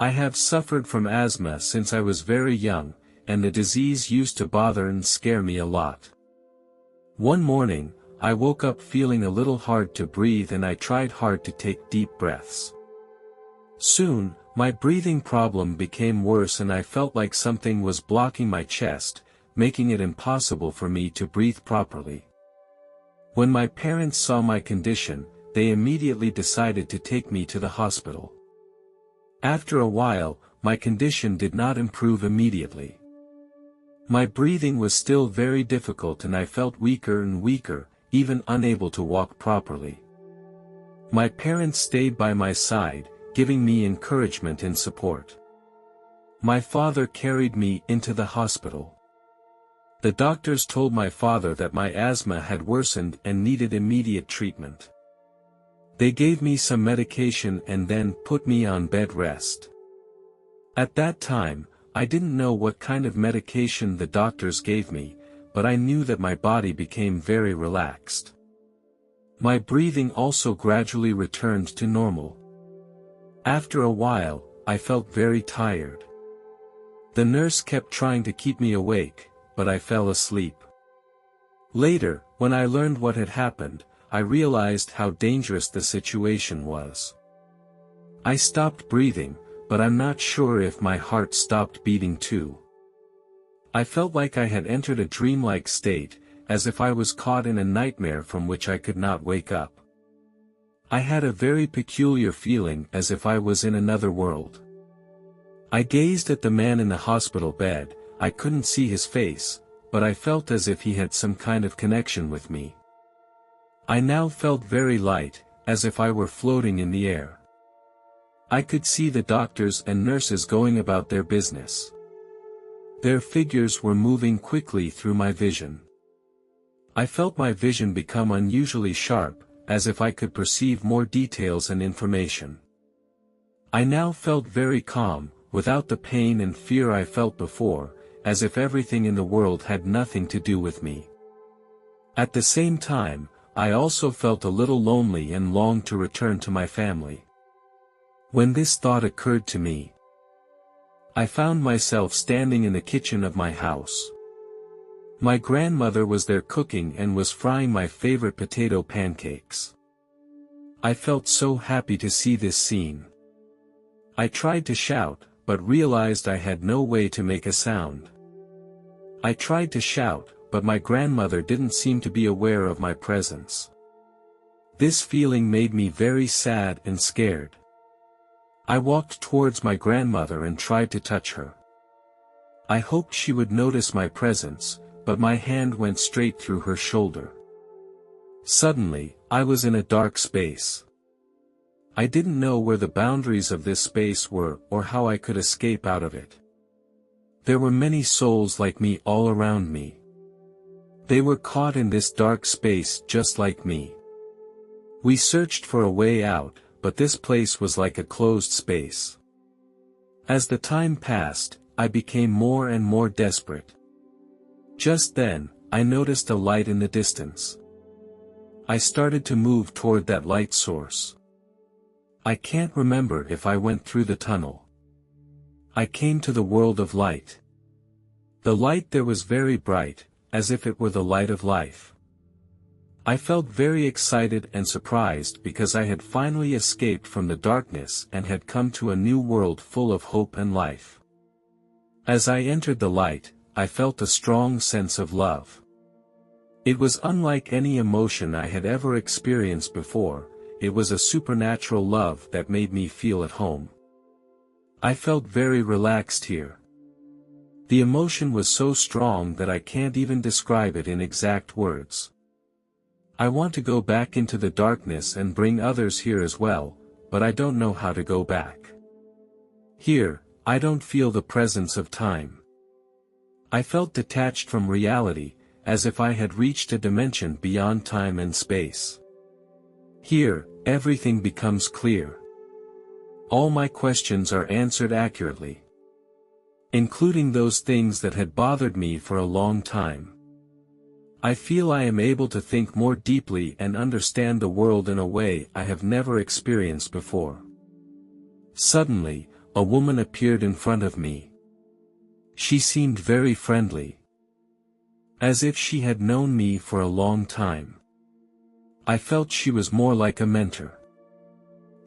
I have suffered from asthma since I was very young, and the disease used to bother and scare me a lot. One morning, I woke up feeling a little hard to breathe and I tried hard to take deep breaths. Soon, my breathing problem became worse and I felt like something was blocking my chest, making it impossible for me to breathe properly. When my parents saw my condition, they immediately decided to take me to the hospital. After a while, my condition did not improve immediately. My breathing was still very difficult and I felt weaker and weaker, even unable to walk properly. My parents stayed by my side, giving me encouragement and support. My father carried me into the hospital. The doctors told my father that my asthma had worsened and needed immediate treatment. They gave me some medication and then put me on bed rest. At that time, I didn't know what kind of medication the doctors gave me, but I knew that my body became very relaxed. My breathing also gradually returned to normal. After a while, I felt very tired. The nurse kept trying to keep me awake, but I fell asleep. Later, when I learned what had happened, I realized how dangerous the situation was. I stopped breathing, but I'm not sure if my heart stopped beating too. I felt like I had entered a dreamlike state, as if I was caught in a nightmare from which I could not wake up. I had a very peculiar feeling as if I was in another world. I gazed at the man in the hospital bed. I couldn't see his face, but I felt as if he had some kind of connection with me. I now felt very light, as if I were floating in the air. I could see the doctors and nurses going about their business. Their figures were moving quickly through my vision. I felt my vision become unusually sharp, as if I could perceive more details and information. I now felt very calm, without the pain and fear I felt before, as if everything in the world had nothing to do with me. At the same time, I also felt a little lonely and longed to return to my family. When this thought occurred to me, I found myself standing in the kitchen of my house. My grandmother was there cooking and was frying my favorite potato pancakes. I felt so happy to see this scene. I tried to shout, but realized I had no way to make a sound. I tried to shout, but my grandmother didn't seem to be aware of my presence. This feeling made me very sad and scared. I walked towards my grandmother and tried to touch her. I hoped she would notice my presence, but my hand went straight through her shoulder. Suddenly, I was in a dark space. I didn't know where the boundaries of this space were or how I could escape out of it. There were many souls like me all around me. They were caught in this dark space just like me. We searched for a way out, but this place was like a closed space. As the time passed, I became more and more desperate. Just then, I noticed a light in the distance. I started to move toward that light source. I can't remember if I went through the tunnel. I came to the world of light. The light there was very bright, as if it were the light of life. I felt very excited and surprised because I had finally escaped from the darkness and had come to a new world full of hope and life. As I entered the light, I felt a strong sense of love. It was unlike any emotion I had ever experienced before. It was a supernatural love that made me feel at home. I felt very relaxed here. The emotion was so strong that I can't even describe it in exact words. I want to go back into the darkness and bring others here as well, but I don't know how to go back. Here, I don't feel the presence of time. I felt detached from reality, as if I had reached a dimension beyond time and space. Here, everything becomes clear. All my questions are answered accurately, including those things that had bothered me for a long time. I feel I am able to think more deeply and understand the world in a way I have never experienced before. Suddenly, a woman appeared in front of me. She seemed very friendly, as if she had known me for a long time. I felt she was more like a mentor.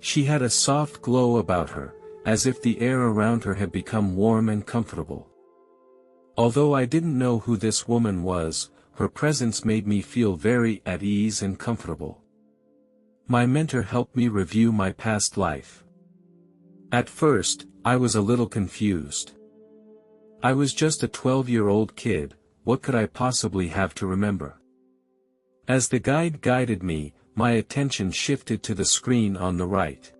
She had a soft glow about her, as if the air around her had become warm and comfortable. Although I didn't know who this woman was, her presence made me feel very at ease and comfortable. My mentor helped me review my past life. At first, I was a little confused. I was just a 12-year-old kid, what could I possibly have to remember? As the guide guided me, my attention shifted to the screen on the right.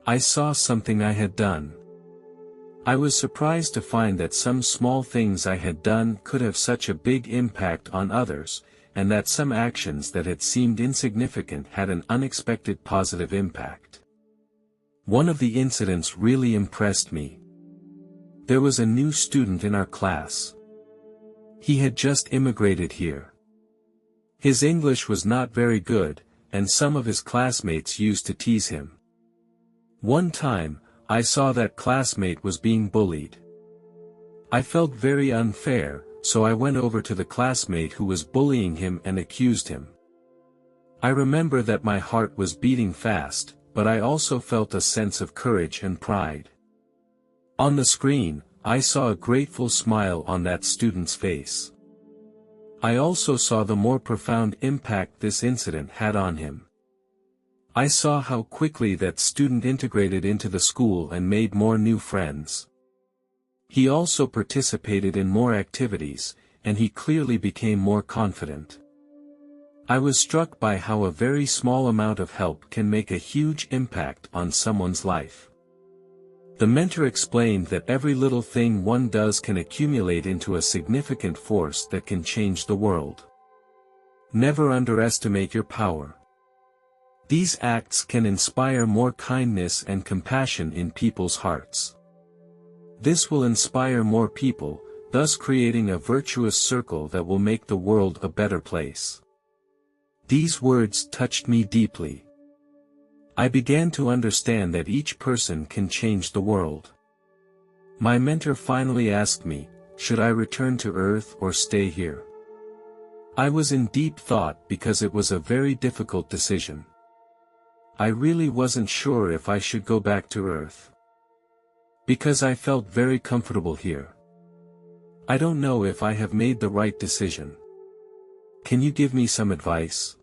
I saw something I had done. I was surprised to find that some small things I had done could have such a big impact on others, and that some actions that had seemed insignificant had an unexpected positive impact. One of the incidents really impressed me. There was a new student in our class. He had just immigrated here. His English was not very good, and some of his classmates used to tease him. One time, I saw that classmate was being bullied. I felt very unfair, so I went over to the classmate who was bullying him and accused him. I remember that my heart was beating fast, but I also felt a sense of courage and pride. On the screen, I saw a grateful smile on that student's face. I also saw the more profound impact this incident had on him. I saw how quickly that student integrated into the school and made more new friends. He also participated in more activities, and he clearly became more confident. I was struck by how a very small amount of help can make a huge impact on someone's life. The mentor explained that every little thing one does can accumulate into a significant force that can change the world. Never underestimate your power. These acts can inspire more kindness and compassion in people's hearts. This will inspire more people, thus creating a virtuous circle that will make the world a better place. These words touched me deeply. I began to understand that each person can change the world. My mentor finally asked me, should I return to Earth or stay here? I was in deep thought because it was a very difficult decision. I really wasn't sure if I should go back to Earth, because I felt very comfortable here. I don't know if I have made the right decision. Can you give me some advice?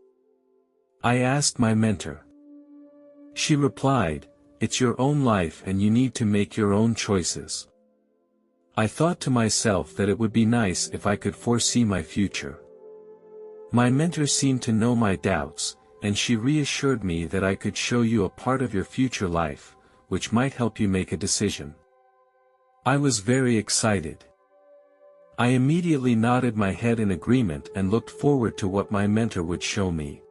I asked my mentor. She replied, it's your own life and you need to make your own choices. I thought to myself that it would be nice if I could foresee my future. My mentor seemed to know my doubts, and she reassured me that I could show you a part of your future life, which might help you make a decision. I was very excited. I immediately nodded my head in agreement and looked forward to what my mentor would show me.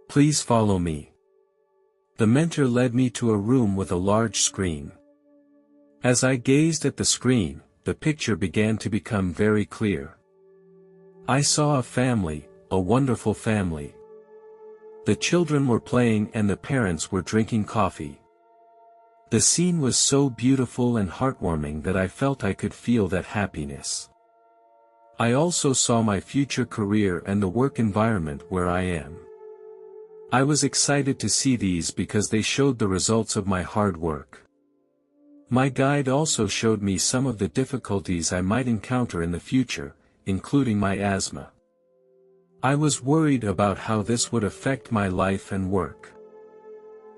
Please follow me. The mentor led me to a room with a large screen. As I gazed at the screen, the picture began to become very clear. I saw a family, a wonderful family. The children were playing and the parents were drinking coffee. The scene was so beautiful and heartwarming that I felt I could feel that happiness. I also saw my future career and the work environment where I am. I was excited to see these because they showed the results of my hard work. My guide also showed me some of the difficulties I might encounter in the future, including my asthma. I was worried about how this would affect my life and work.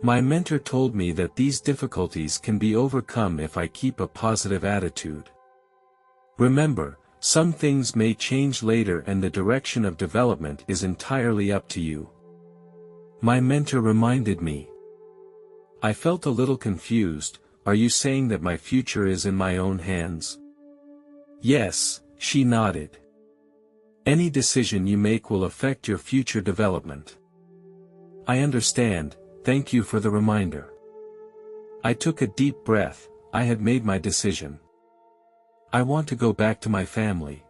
My mentor told me that these difficulties can be overcome if I keep a positive attitude. Remember, some things may change later and the direction of development is entirely up to you. My mentor reminded me. I felt a little confused. Are you saying that my future is in my own hands? Yes, she nodded. Any decision you make will affect your future development. I understand, thank you for the reminder. I took a deep breath. I had made my decision. I want to go back to my family.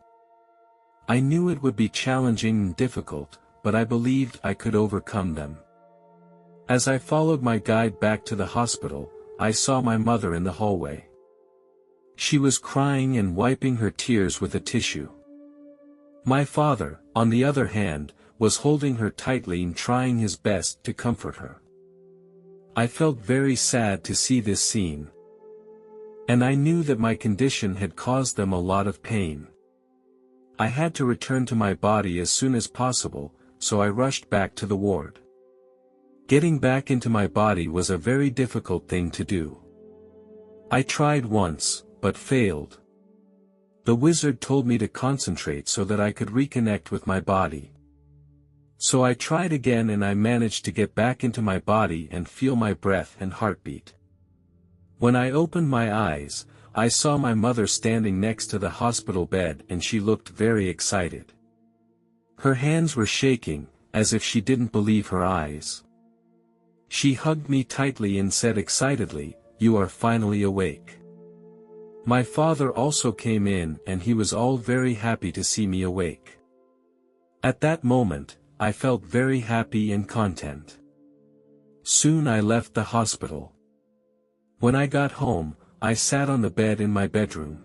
I knew it would be challenging and difficult, but I believed I could overcome them. As I followed my guide back to the hospital, I saw my mother in the hallway. She was crying and wiping her tears with a tissue. My father, on the other hand, was holding her tightly and trying his best to comfort her. I felt very sad to see this scene. And I knew that my condition had caused them a lot of pain. I had to return to my body as soon as possible, so I rushed back to the ward. Getting back into my body was a very difficult thing to do. I tried once, but failed. The wizard told me to concentrate so that I could reconnect with my body. So I tried again and I managed to get back into my body and feel my breath and heartbeat. When I opened my eyes, I saw my mother standing next to the hospital bed and she looked very excited. Her hands were shaking, as if she didn't believe her eyes. She hugged me tightly and said excitedly, "You are finally awake." My father also came in and he was all very happy to see me awake. At that moment, I felt very happy and content. Soon I left the hospital. When I got home, I sat on the bed in my bedroom.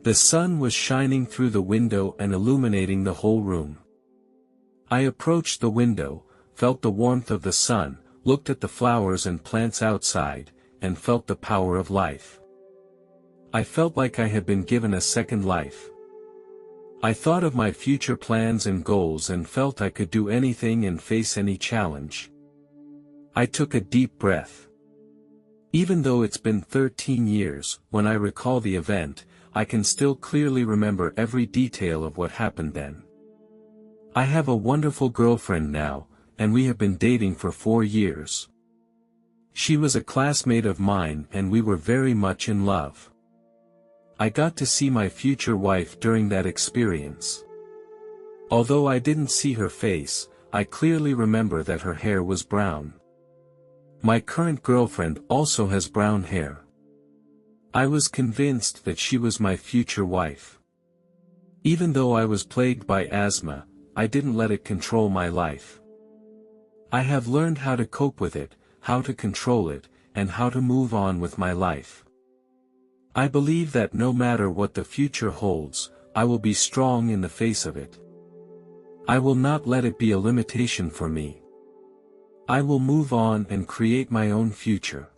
The sun was shining through the window and illuminating the whole room. I approached the window, felt the warmth of the sun, looked at the flowers and plants outside, and felt the power of life. I felt like I had been given a second life. I thought of my future plans and goals and felt I could do anything and face any challenge. I took a deep breath. Even though it's been 13 years, when I recall the event, I can still clearly remember every detail of what happened then. I have a wonderful girlfriend now, and we have been dating for 4 years. She was a classmate of mine and we were very much in love. I got to see my future wife during that experience. Although I didn't see her face, I clearly remember that her hair was brown. My current girlfriend also has brown hair. I was convinced that she was my future wife. Even though I was plagued by asthma, I didn't let it control my life. I have learned how to cope with it, how to control it, and how to move on with my life. I believe that no matter what the future holds, I will be strong in the face of it. I will not let it be a limitation for me. I will move on and create my own future.